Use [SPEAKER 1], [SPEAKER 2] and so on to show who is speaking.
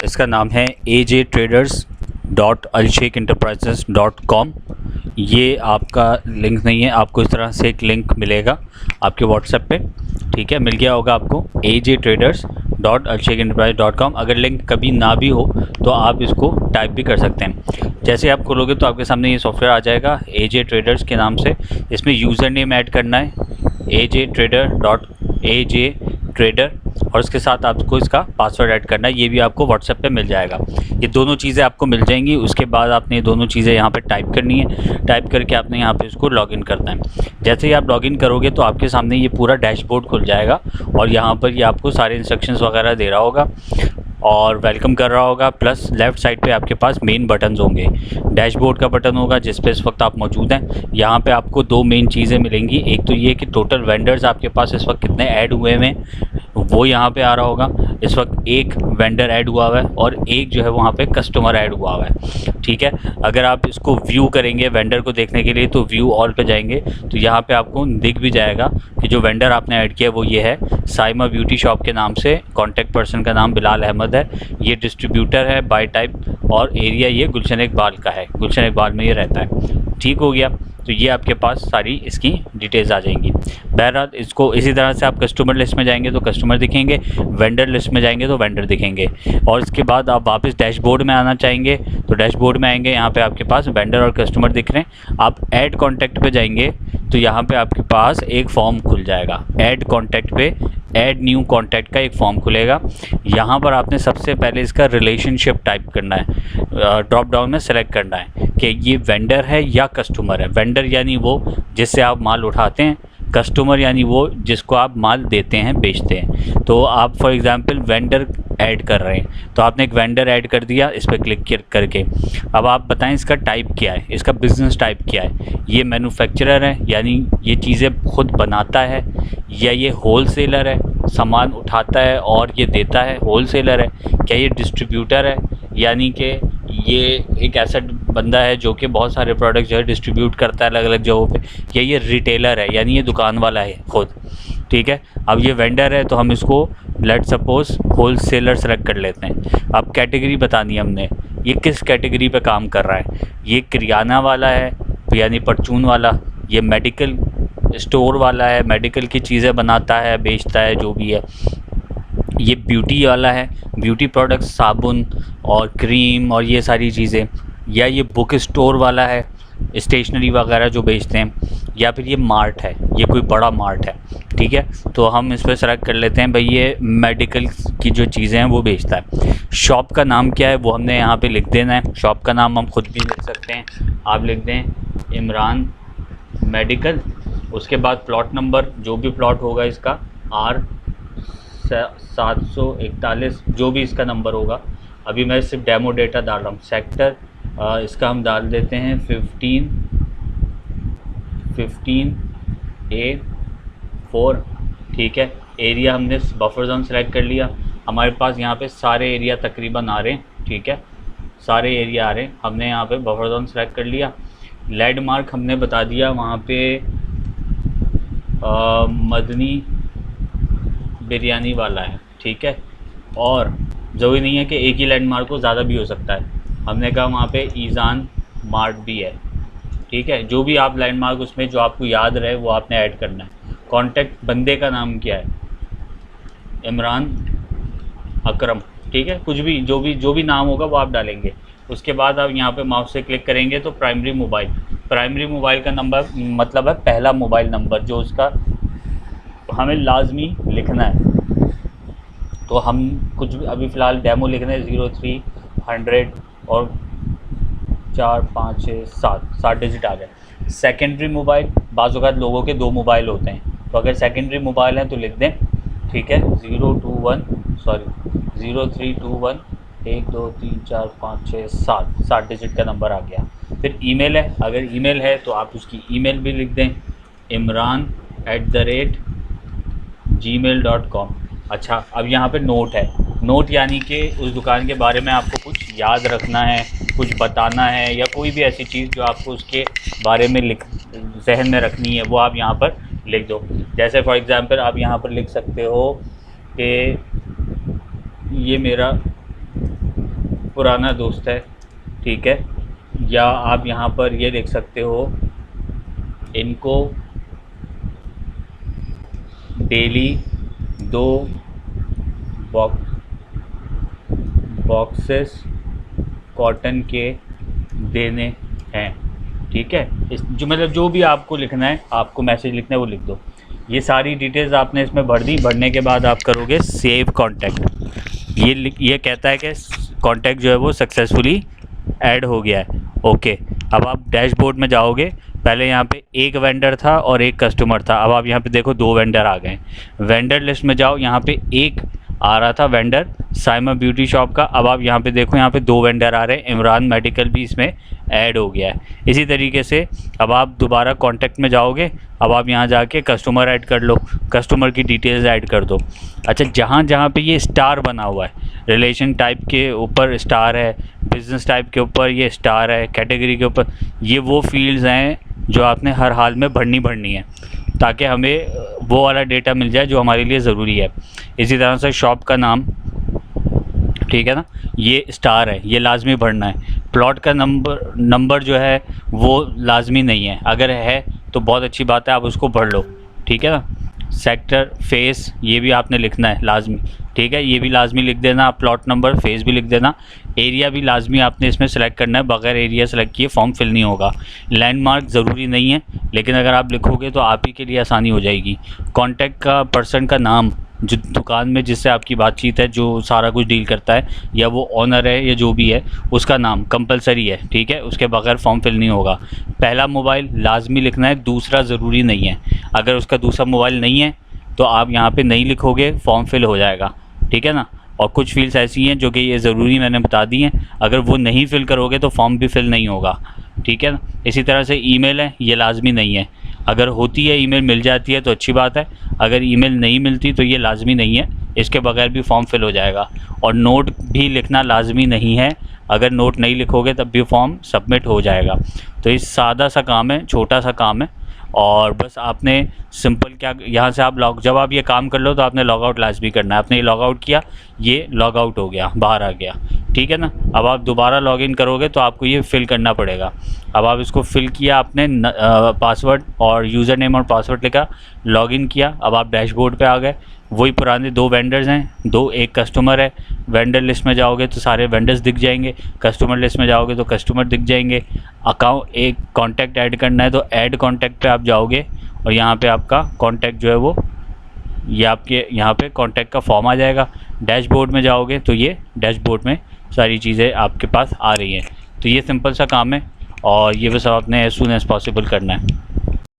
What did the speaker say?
[SPEAKER 1] इसका नाम है AJTraders.alsheikenterprises.com। ये आपका लिंक नहीं है, आपको इस तरह से एक लिंक मिलेगा आपके व्हाट्सएप पे, ठीक है, मिल गया होगा आपको AJTraders.alsheikenterprises.com। अगर लिंक कभी ना भी हो तो आप इसको टाइप भी कर सकते हैं। जैसे आप खोलोगे तो आपके सामने ये सॉफ्टवेयर आ जाएगा AJ ट्रेडर्स के नाम से। इसमें यूज़र नेम ऐड करना है AJTrader और उसके साथ आपको इसका पासवर्ड ऐड करना है। ये भी आपको व्हाट्सएप पे मिल जाएगा। ये दोनों चीज़ें आपको मिल जाएंगी। उसके बाद आपने ये दोनों चीज़ें यहाँ पे टाइप करनी है। टाइप करके आपने यहाँ पे इसको लॉगिन करना है। जैसे ही आप लॉगिन करोगे तो आपके सामने ये पूरा डैशबोर्ड खुल जाएगा और यहाँ पर ये आपको सारे इंस्ट्रक्शंस वगैरह दे रहा होगा और वेलकम कर रहा होगा। प्लस लेफ़्ट साइड पे आपके पास मेन बटन्स होंगे। डैशबोर्ड का बटन होगा जिस पे इस वक्त आप मौजूद हैं। यहाँ पे आपको दो मेन चीज़ें मिलेंगी। एक तो ये कि टोटल वेंडर्स आपके पास इस वक्त कितने ऐड हुए हैं वो यहाँ पे आ रहा होगा। इस वक्त एक वेंडर ऐड हुआ हुआ है और एक जो है वहाँ पे कस्टमर ऐड हुआ हुआ है, ठीक है। अगर आप इसको व्यू करेंगे वेंडर को देखने के लिए तो व्यू ऑल पे जाएंगे तो यहाँ पे आपको दिख भी जाएगा कि जो वेंडर आपने ऐड किया वो ये है, साइमा ब्यूटी शॉप के नाम से। कॉन्टैक्ट पर्सन का नाम बिलाल अहमद है। ये डिस्ट्रीब्यूटर है बाय टाइप और एरिया ये गुलशन इकबाल का है। गुलशन इकबाल में ये रहता है, ठीक हो गया। तो ये आपके पास सारी इसकी डिटेल्स आ जाएंगी। बहरहाल इसको इसी तरह से आप कस्टमर लिस्ट में जाएंगे तो कस्टमर दिखेंगे, वेंडर लिस्ट में जाएंगे तो वेंडर दिखेंगे। और इसके बाद आप वापस डैशबोर्ड में आना चाहेंगे तो डैशबोर्ड में आएंगे, यहाँ पे आपके पास वेंडर और कस्टमर दिख रहे हैं। आप ऐड कॉन्टैक्ट पे जाएंगे तो यहाँ पे आपके पास एक फॉर्म खुल जाएगा। ऐड कॉन्टैक्ट पे ऐड न्यू कॉन्टैक्ट का एक फॉर्म खुलेगा। यहाँ पर आपने सबसे पहले इसका रिलेशनशिप टाइप करना है, ड्रॉप डाउन में सेलेक्ट करना है कि ये वेंडर है या कस्टमर है। वेंडर यानी वो जिससे आप माल उठाते हैं, कस्टमर यानी वो जिसको आप माल देते हैं, बेचते हैं। तो आप फॉर एग्जांपल वेंडर ऐड कर रहे हैं तो आपने एक वेंडर ऐड कर दिया इस पर क्लिक करके। अब आप बताएं इसका टाइप क्या है, इसका बिज़नेस टाइप क्या है। ये मैन्युफैक्चरर है यानी ये चीज़ें खुद बनाता है, या ये होलसेलर है, सामान उठाता है और ये देता है, होलसेलर है। क्या ये डिस्ट्रीब्यूटर है यानी कि ये एक ऐसा बंदा है जो कि बहुत सारे प्रोडक्ट जो है डिस्ट्रीब्यूट करता है अलग अलग जगहों पे। या ये रिटेलर है यानी ये दुकान वाला है खुद, ठीक है। अब ये वेंडर है तो हम इसको लेट सपोज होलसेलर सेलेक्ट कर लेते हैं। अब कैटेगरी बतानी है हमने, ये किस कैटेगरी पे काम कर रहा है। ये किराना वाला है यानी परचून वाला, ये मेडिकल स्टोर वाला है, मेडिकल की चीज़ें बनाता है, बेचता है, जो भी है। ये ब्यूटी वाला है, ब्यूटी प्रोडक्ट्स, साबुन और क्रीम और ये सारी चीज़ें। या ये बुक स्टोर वाला है, स्टेशनरी वगैरह जो बेचते हैं। या फिर ये मार्ट है, ये कोई बड़ा मार्ट है, ठीक है। तो हम इस पर सेलेक्ट कर लेते हैं भाई ये मेडिकल की जो चीज़ें हैं वो बेचता है। शॉप का नाम क्या है वो हमने यहाँ पे लिख देना है। शॉप का नाम हम खुद भी लिख सकते हैं, आप लिख दें इमरान मेडिकल। उसके बाद प्लॉट नंबर जो भी प्लॉट होगा इसका R741, जो भी इसका नंबर होगा। अभी मैं सिर्फ डेमो डेटा डाल रहा हूँ। सेक्टर इसका हम डाल देते हैं 15A4, ठीक है। एरिया हमने बफर जोन सेलेक्ट कर लिया। हमारे पास यहाँ पे सारे एरिया तकरीबन आ रहे हैं, ठीक है, सारे एरिया आ रहे हैं। हमने यहाँ पे बफर जोन सेलेक्ट कर लिया। लैंडमार्क हमने बता दिया वहाँ पे मदनी बिरयानी वाला है, ठीक है। और ज़रूरी नहीं है कि एक ही लैंडमार्क हो, ज़्यादा भी हो सकता है। हमने कहा वहाँ पे ईज़ान मार्ट भी है, ठीक है। जो भी आप लैंडमार्क उसमें जो आपको याद रहे वो आपने ऐड करना है। कॉन्टैक्ट बंदे का नाम क्या है, इमरान अकरम, ठीक है। कुछ भी जो भी नाम होगा वो आप डालेंगे। उसके बाद आप यहाँ पे माउस से क्लिक करेंगे तो प्राइमरी मोबाइल का नंबर मतलब है पहला मोबाइल नंबर जो उसका हमें लाजमी लिखना है। तो हम कुछ भी अभी फ़िलहाल डेमो लिखना है 0300 और 4 5 6 7 डिजिट आ गए। सेकेंडरी मोबाइल, बाज़ औक़ात लोगों के दो मोबाइल होते हैं, तो अगर सेकेंडरी मोबाइल है तो लिख दें, ठीक है, 0321 1 2 3 4 5 6 7 डिजिट का नंबर आ गया। फिर ईमेल है, अगर ईमेल है तो आप उसकी ईमेल भी लिख दें imran@gmail.com। अच्छा, अब यहाँ पे नोट है। नोट यानी कि उस दुकान के बारे में आपको कुछ याद रखना है, कुछ बताना है, या कोई भी ऐसी चीज़ जो आपको उसके बारे में जहन में रखनी है वो आप यहाँ पर लिख दो। जैसे फॉर एग्ज़ाम्पल आप यहाँ पर लिख सकते हो कि ये मेरा पुराना दोस्त है, ठीक है। या आप यहाँ पर ये लिख सकते हो, इनको डेली 2 बॉक्सेस कॉटन के देने हैं, ठीक है। इस जो मतलब जो भी आपको लिखना है, आपको मैसेज लिखना है वो लिख दो। ये सारी डिटेल्स आपने इसमें भर दी। भरने के बाद आप करोगे सेव कॉन्टैक्ट। ये कहता है कि कॉन्टैक्ट जो है वो सक्सेसफुली ऐड हो गया है। ओके, अब आप डैशबोर्ड में जाओगे। पहले यहाँ पे एक वेंडर था और एक कस्टमर था, अब आप यहाँ पे देखो 2 वेंडर आ गए। वेंडर लिस्ट में जाओ, यहाँ पे एक आ रहा था वेंडर साइमा ब्यूटी शॉप का, अब आप यहाँ पे देखो, यहाँ पे 2 वेंडर आ रहे हैं। इमरान मेडिकल भी इसमें ऐड हो गया है। इसी तरीके से अब आप दोबारा कॉन्टैक्ट में जाओगे, अब आप यहाँ जाके कस्टमर ऐड कर लो, कस्टमर की डिटेल्स ऐड कर दो। अच्छा, जहाँ जहाँ पे ये स्टार बना हुआ है, रिलेशन टाइप के ऊपर स्टार है, बिज़नेस टाइप के ऊपर ये स्टार है, कैटेगरी के ऊपर, ये वो फील्ड्स हैं जो आपने हर हाल में भरनी है, ताकि हमें वो वाला डेटा मिल जाए जो हमारे लिए ज़रूरी है। इसी तरह से शॉप का नाम, ठीक है ना, ये स्टार है, ये लाजमी भरना है। प्लॉट का नंबर जो है वो लाजमी नहीं है, अगर है तो बहुत अच्छी बात है, आप उसको भर लो, ठीक है ना। सेक्टर, फेस, ये भी आपने लिखना है लाजमी, ठीक है, ये भी लाजमी लिख देना। प्लॉट नंबर, फेस भी लिख देना। एरिया भी लाजमी आपने इसमें सेलेक्ट करना है, बगैर एरिया सेलेक्ट किए फॉर्म फिल नहीं होगा। लैंडमार्क ज़रूरी नहीं है, लेकिन अगर आप लिखोगे तो आप ही के लिए आसानी हो जाएगी। कॉन्टैक्ट का पर्सन का नाम, जो दुकान में जिससे आपकी बातचीत है, जो सारा कुछ डील करता है, या वो ऑनर है या जो भी है, उसका नाम कंपलसरी है, ठीक है, उसके बगैर फॉर्म फिल नहीं होगा। पहला मोबाइल लाजमी लिखना है, दूसरा ज़रूरी नहीं है। अगर उसका दूसरा मोबाइल नहीं है तो आप यहाँ पे नहीं लिखोगे, फॉर्म फिल हो जाएगा, ठीक है ना। और कुछ फील्ड्स ऐसी हैं जो कि ये ज़रूरी मैंने बता दी हैं, अगर वो नहीं फिल करोगे तो फॉर्म भी फिल नहीं होगा, ठीक है ना। इसी तरह से ईमेल है, ये लाजमी नहीं है, अगर होती है ईमेल मिल जाती है तो अच्छी बात है, अगर ईमेल नहीं मिलती तो ये लाजमी नहीं है, इसके बगैर भी फॉर्म फिल हो जाएगा। और नोट भी लिखना लाजमी नहीं है, अगर नोट नहीं लिखोगे तब भी फॉर्म सबमिट हो जाएगा। तो ये सादा सा काम है, छोटा सा काम है, और बस आपने सिंपल क्या, यहाँ से आप जब आप ये काम कर लो तो आपने लॉग आउट लाजमी करना है। आपने ये लॉग आउट किया, ये लॉग आउट हो गया, बाहर आ गया, ठीक है ना। अब आप दोबारा लॉगिन करोगे तो आपको ये फ़िल करना पड़ेगा। अब आप इसको फ़िल किया आपने, पासवर्ड और यूज़र नेम और पासवर्ड लिखा, लॉगिन किया, अब आप डैशबोर्ड पे आ गए। वही पुराने 2 वेंडर्स हैं, एक कस्टमर है। वेंडर लिस्ट में जाओगे तो सारे वेंडर्स दिख जाएंगे, कस्टमर लिस्ट में जाओगे तो कस्टमर दिख जाएंगे। अकाउंट, एक कॉन्टैक्ट ऐड करना है तो ऐड कॉन्टैक्ट पे आप जाओगे, और यहाँ पे आपका कॉन्टैक्ट जो है वो, ये आपके यहाँ पे कॉन्टैक्ट का फॉर्म आ जाएगा। डैशबोर्ड में जाओगे तो ये डैशबोर्ड में सारी चीज़ें आपके पास आ रही हैं। तो ये सिंपल सा काम है, और ये बस आपने एज़ सून एज़ पॉसिबल करना है।